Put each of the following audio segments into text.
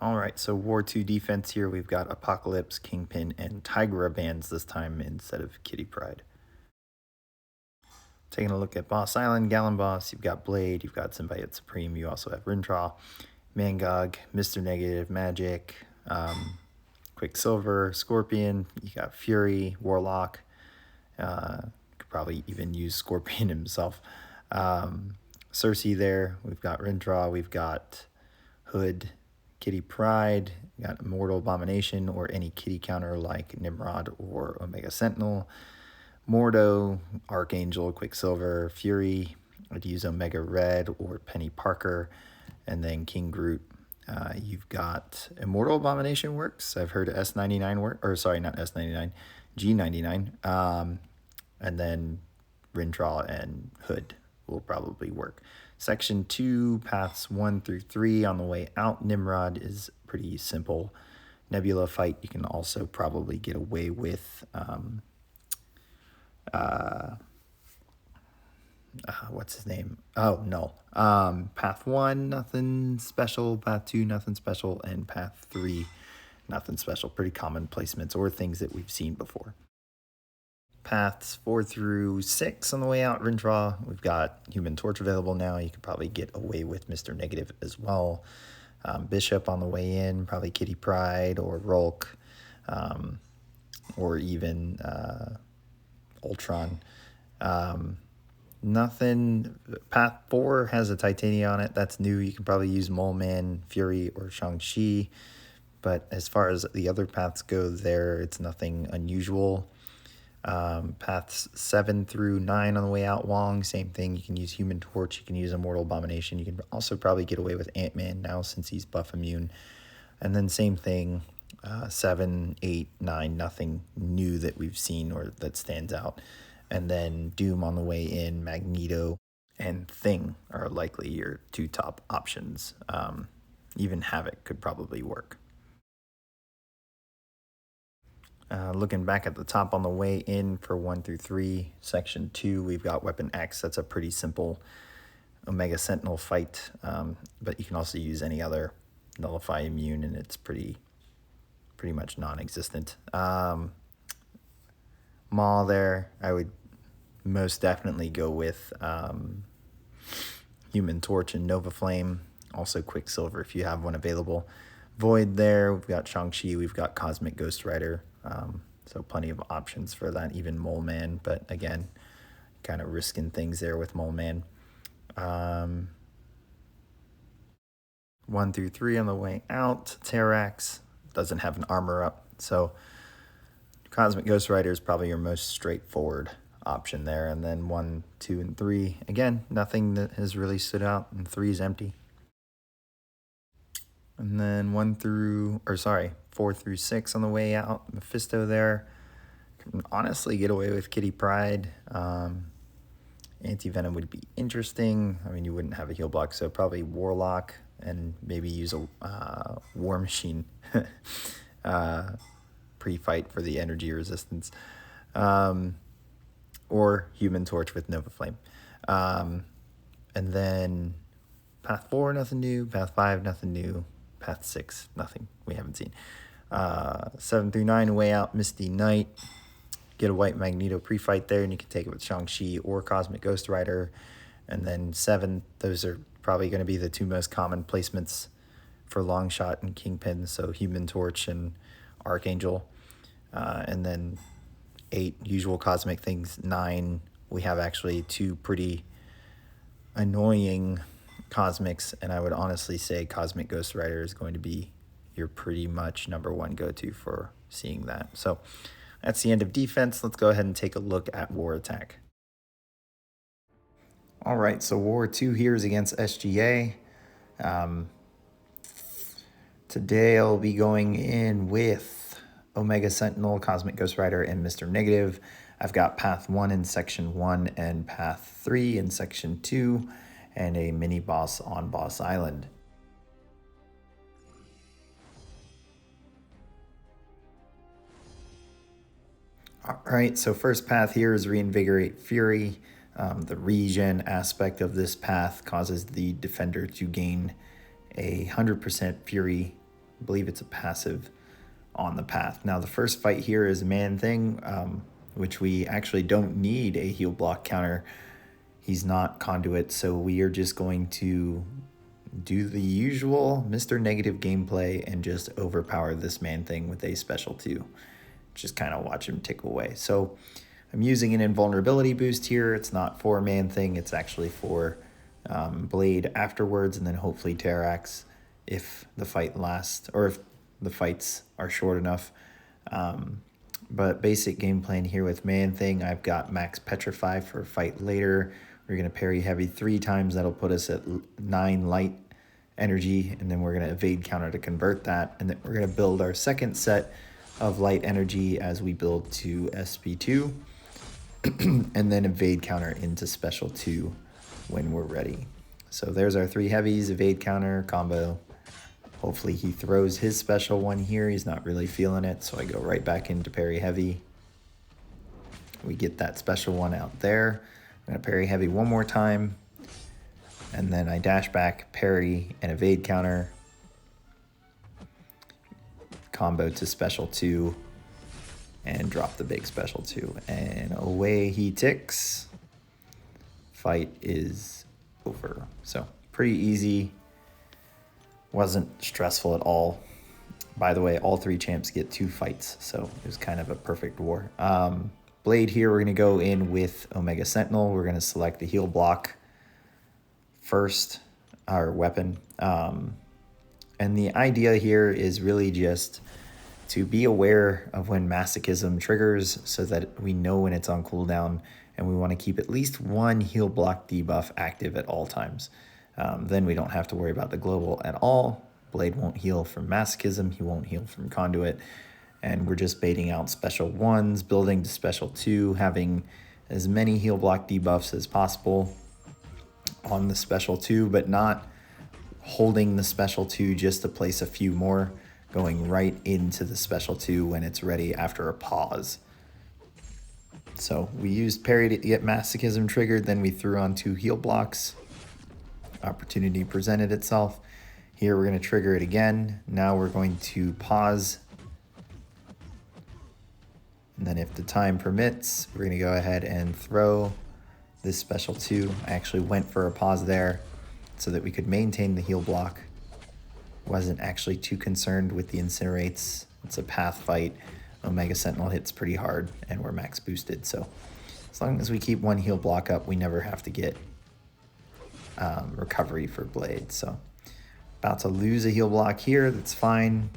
All right, so War 2 defense here. We've got Apocalypse, Kingpin, and Tigra bands this time instead of Kitty Pryde. Taking a look at Boss Island, Gallon Boss, you've got Blade, you've got Symbiote Supreme, you also have Rintraw, Mangog, Mr. Negative, Magic, Quicksilver, Scorpion, you got Fury, Warlock, could probably even use Scorpion himself. Cersei there, we've got Rintraw, we've got Hood, Kitty Pryde, you got Immortal Abomination, or any kitty counter like Nimrod or Omega Sentinel. Mordo, Archangel, Quicksilver, Fury. I'd use Omega Red or Penny Parker. And then King Groot. You've got Immortal Abomination works. I've heard S99 work. Or sorry, not S99. G99. And then Rintraw and Hood will probably work. Section 2, paths 1 through 3 on the way out. Nimrod is pretty simple. Nebula fight you can also probably get away with. What's his name? Oh, no. Path 1, nothing special. Path 2, nothing special. And Path 3, nothing special. Pretty common placements or things that we've seen before. Paths 4 through 6 on the way out. Rintraw, we've got Human Torch available now. You could probably get away with Mr. Negative as well. Bishop on the way in, probably Kitty Pryde or Rolk, or even Ultron. Nothing. Path 4 has a Titania on it. That's new. You can probably use Mole Man, Fury, or Shang-Chi. But as far as the other paths go there, it's nothing unusual. Paths 7 through 9 on the way out. Wong, same thing. You can use Human Torch. You can use Immortal Abomination. You can also probably get away with Ant-Man now since he's buff immune. And then same thing. 7, 8, 9, nothing new that we've seen or that stands out. And then Doom on the way in, Magneto, and Thing are likely your two top options. Even Havoc could probably work. Looking back at the top on the way in for 1 through 3, Section 2, we've got Weapon X. That's a pretty simple Omega Sentinel fight, but you can also use any other Nullify Immune, and it's pretty much non-existent. Maw there, I would most definitely go with Human Torch and Nova Flame. Also Quicksilver if you have one available. Void there, we've got Shang-Chi, we've got Cosmic Ghost Rider. So plenty of options for that, even Mole Man. But again, kind of risking things there with Mole Man. 1 through 3 on the way out. Terrax doesn't have an armor up. So Cosmic Ghost Rider is probably your most straightforward option there. And then 1, 2, and 3. Again, nothing that has really stood out. And 3 is empty. And then 4 through 6 on the way out. Mephisto there. Can honestly get away with Kitty Pryde. Anti-Venom would be interesting. I mean, you wouldn't have a heal block, so probably Warlock and maybe use a War Machine pre-fight for the energy resistance. Or Human Torch with Nova Flame. And then Path 4, nothing new. Path 5, nothing new. Path 6, nothing we haven't seen. 7 through 9, way out, Misty Knight. Get a white Magneto pre-fight there, and you can take it with Shang-Chi or Cosmic Ghost Rider. And then 7, those are probably going to be the two most common placements for Longshot and Kingpin, so Human Torch and Archangel. And then 8, usual cosmic things. 9, we have actually 2 pretty annoying cosmics, and I would honestly say Cosmic Ghost Rider is going to be your pretty much number 1 go-to for seeing that. So that's the end of defense. Let's go ahead and take a look at War Attack. All right, so War 2 here is against SGA. Today I'll be going in with Omega Sentinel, Cosmic Ghost Rider, and Mr. Negative. I've got Path 1 in Section 1 and Path 3 in Section 2, and a mini boss on Boss Island. All right, so first path here is Reinvigorate Fury. The regen aspect of this path causes the defender to gain a 100% Fury I believe it's a passive on the path. Now the first fight here is Manthing, which we actually don't need a heal block counter. He's not conduit, so we are just going to do the usual Mr. Negative gameplay and just overpower this Manthing with a special 2. Just kind of watch him tick away. So I'm using an invulnerability boost here. It's not for Manthing, it's actually for Blade afterwards, and then hopefully Terrax if the fight lasts, or if the fights are short enough. But basic game plan here with Manthing, I've got max Petrify for a fight later. We're going to parry heavy 3 times. That'll put us at 9 light energy, and then we're going to evade counter to convert that. And then we're going to build our second set of light energy as we build to SP2, and then evade counter into special 2 when we're ready. So there's our 3 heavies, evade counter, combo. Hopefully he throws his special 1 here. He's not really feeling it, so I go right back into parry heavy. We get that special 1 out there. I'm going to parry heavy 1 more time, and then I dash back, parry, and evade counter. Combo to special 2, and drop the big special 2. And away he ticks. Fight is over. So pretty easy. Wasn't stressful at all. By the way, all 3 champs get 2 fights, so it was kind of a perfect war. Blade here, we're going to go in with Omega Sentinel. We're going to select the heal block first, our weapon. And the idea here is really just to be aware of when Masochism triggers so that we know when it's on cooldown, and we want to keep at least 1 heal block debuff active at all times. Then we don't have to worry about the global at all. Blade won't heal from Masochism, he won't heal from Conduit, and we're just baiting out special 1s, building to special 2, having as many heal block debuffs as possible on the special 2, but not holding the special 2 just to place a few more, going right into the special 2 when it's ready after a pause. So we used parry to get Masochism triggered, then we threw on 2 heal blocks. Opportunity presented itself. Here we're going to trigger it again. Now we're going to pause. And then if the time permits, we're going to go ahead and throw this special 2. I actually went for a pause there so that we could maintain the heal block. Wasn't actually too concerned with the incinerates. It's a path fight. Omega Sentinel hits pretty hard, and we're max boosted. So as long as we keep 1 heal block up, we never have to get recovery for Blade. So about to lose a heal block here. That's fine.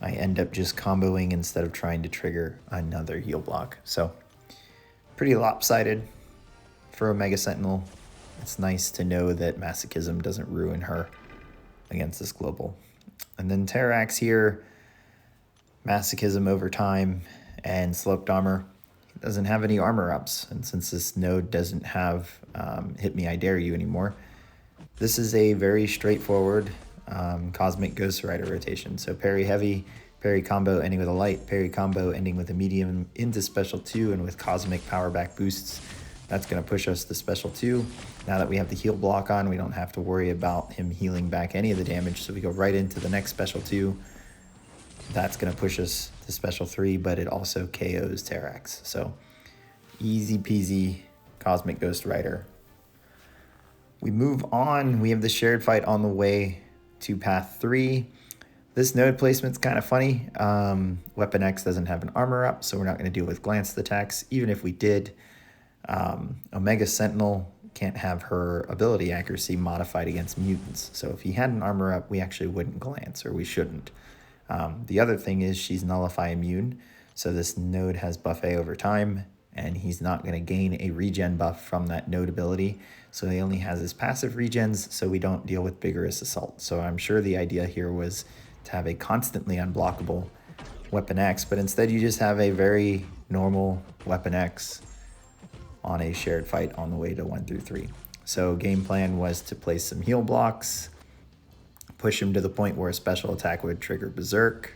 I end up just comboing instead of trying to trigger another heal block. So pretty lopsided for Omega Sentinel. It's nice to know that Masochism doesn't ruin her against this global. And then Terrax here, Masochism over time and sloped armor. He doesn't have any armor ups, and since this node doesn't have Hit Me I Dare You anymore, this is a very straightforward Cosmic Ghost Rider rotation. So parry heavy, parry combo ending with a light, parry combo ending with a medium into special 2, and with Cosmic power back boosts, that's going to push us to special 2. Now that we have the heal block on, we don't have to worry about him healing back any of the damage, so we go right into the next special 2. That's going to push us to special 3, but it also KOs Terrax. So easy peasy Cosmic Ghost Rider. We move on. We have the shared fight on the way to path 3. This node placement's kind of funny. Weapon X doesn't have an armor up, so we're not going to deal with glanced attacks. Even if we did, Omega Sentinel can't have her ability accuracy modified against mutants. So if he had an armor up, we actually wouldn't glance, or we shouldn't. The other thing is she's nullify immune, so this node has buffet over time, and he's not going to gain a regen buff from that node ability. So he only has his passive regens, so we don't deal with Vigorous Assault. So I'm sure the idea here was to have a constantly unblockable Weapon X, but instead you just have a very normal Weapon X on a shared fight on the way to 1 through 3. So game plan was to place some heal blocks, push him to the point where a special attack would trigger Berserk.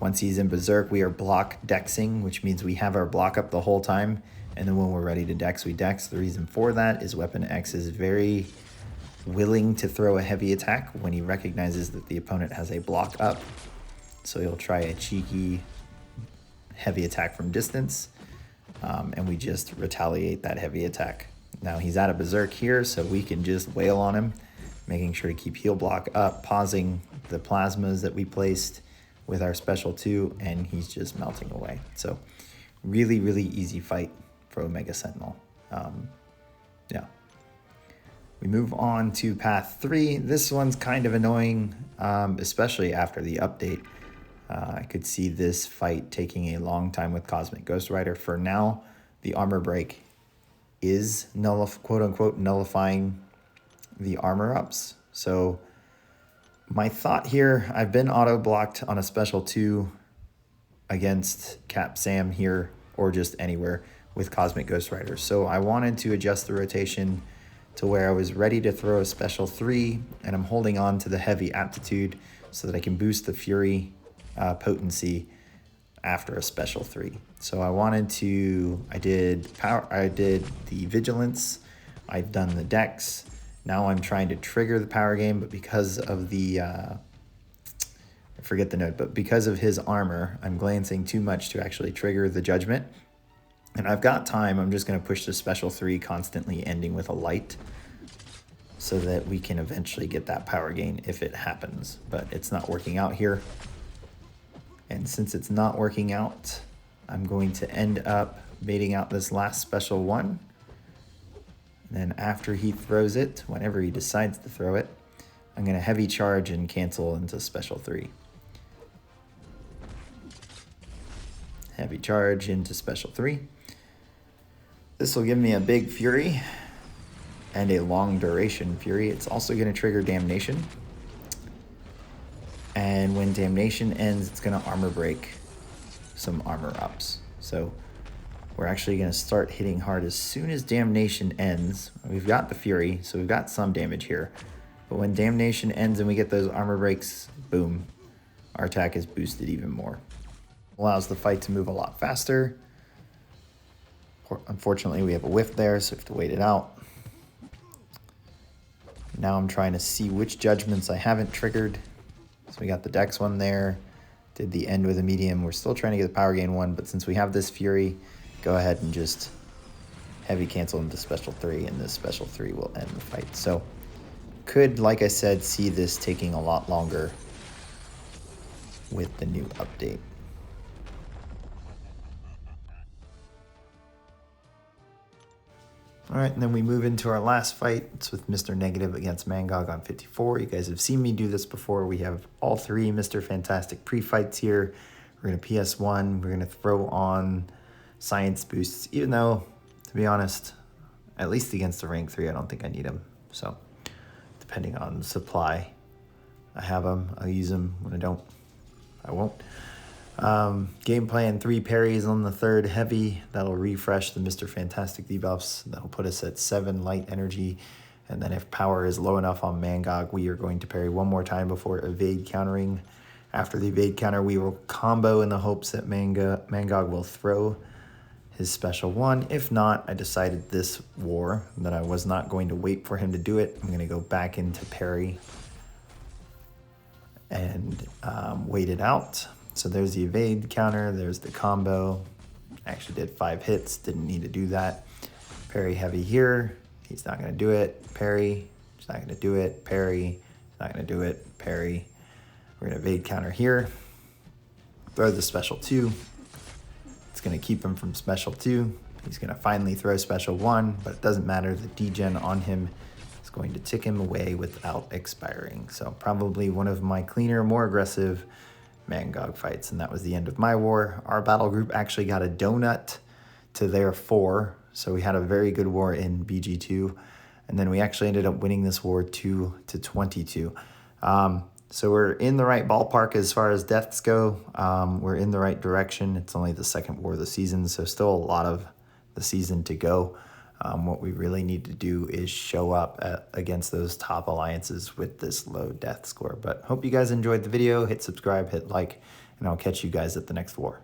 Once he's in Berserk, we are block dexing, which means we have our block up the whole time, and then when we're ready to dex, we dex. The reason for that is Weapon X is very willing to throw a heavy attack when he recognizes that the opponent has a block up. So he'll try a cheeky heavy attack from distance, and we just retaliate that heavy attack. Now he's out of Berserk here, so we can just wail on him, making sure to keep heal block up, pausing the plasmas that we placed with our special 2, and he's just melting away. So really, really easy fight for Omega Sentinel. Yeah. We move on to path 3. This one's kind of annoying, especially after the update. I could see this fight taking a long time with Cosmic Ghost Rider. For now, the armor break is quote-unquote nullifying the armor ups. So my thought here, I've been auto-blocked on a special 2 against Cap Sam here, or just anywhere with Cosmic Ghost Rider. So I wanted to adjust the rotation to where I was ready to throw a special 3, and I'm holding on to the heavy aptitude so that I can boost the Fury potency after a special 3. So I did the Vigilance, I've done the Dex. Now I'm trying to trigger the power game, but because of the, I forget the note, but because of his armor, I'm glancing too much to actually trigger the Judgment. And I've got time, I'm just gonna push the special 3 constantly ending with a light so that we can eventually get that power gain if it happens, but it's not working out here. And since it's not working out, I'm going to end up baiting out this last special 1. And then after he throws it, whenever he decides to throw it, I'm gonna heavy charge and cancel into special 3. Heavy charge into special 3. This will give me a big Fury and a long duration Fury. It's also gonna trigger Damnation. And when Damnation ends, it's gonna armor break some armor ups. So we're actually gonna start hitting hard as soon as Damnation ends. We've got the Fury, so we've got some damage here. But when Damnation ends and we get those armor breaks, boom, our attack is boosted even more. Allows the fight to move a lot faster. Unfortunately, we have a whiff there, so we have to wait it out. Now I'm trying to see which judgments I haven't triggered. So we got the Dex one there, did the end with a medium. We're still trying to get the power gain one, but since we have this Fury, go ahead and just heavy cancel into special 3, and this special 3 will end the fight. So could, like I said, see this taking a lot longer with the new update. All right, and then we move into our last fight. It's with Mr. Negative against Mangog on 54. You guys have seen me do this before. We have all 3 Mr. Fantastic pre-fights here. We're gonna PS1, we're gonna throw on science boosts, even though, to be honest, at least against the rank 3, I don't think I need them. So, depending on the supply, I have them, I'll use them. When I don't, I won't. Game plan 3 parries on the 3rd heavy. That'll refresh the Mr. Fantastic debuffs. That'll put us at 7 light energy. And then if power is low enough on Mangog, we are going to parry one more time before evade countering. After the evade counter, we will combo in the hopes that Mangog will throw his special 1. If not, I decided this war that I was not going to wait for him to do it. I'm going to go back into parry and wait it out. So there's the evade counter, there's the combo. Actually did 5 hits, didn't need to do that. Parry heavy here, he's not gonna do it. Parry, he's not gonna do it. Parry, he's not gonna do it. Parry. We're gonna evade counter here. Throw the special 2. It's gonna keep him from special 2. He's gonna finally throw special 1, but it doesn't matter, the degen on him is going to tick him away without expiring. So probably one of my cleaner, more aggressive Mangog fights, and that was the end of my war. Our battle group actually got a donut to their 4, so we had a very good war in BG2, and then we actually ended up winning this war 2-22. So we're in the right ballpark as far as deaths go. We're in the right direction. It's only the 2nd war of the season, so still a lot of the season to go. What we really need to do is show up against those top alliances with this low death score. But hope you guys enjoyed the video. Hit subscribe, hit like, and I'll catch you guys at the next war.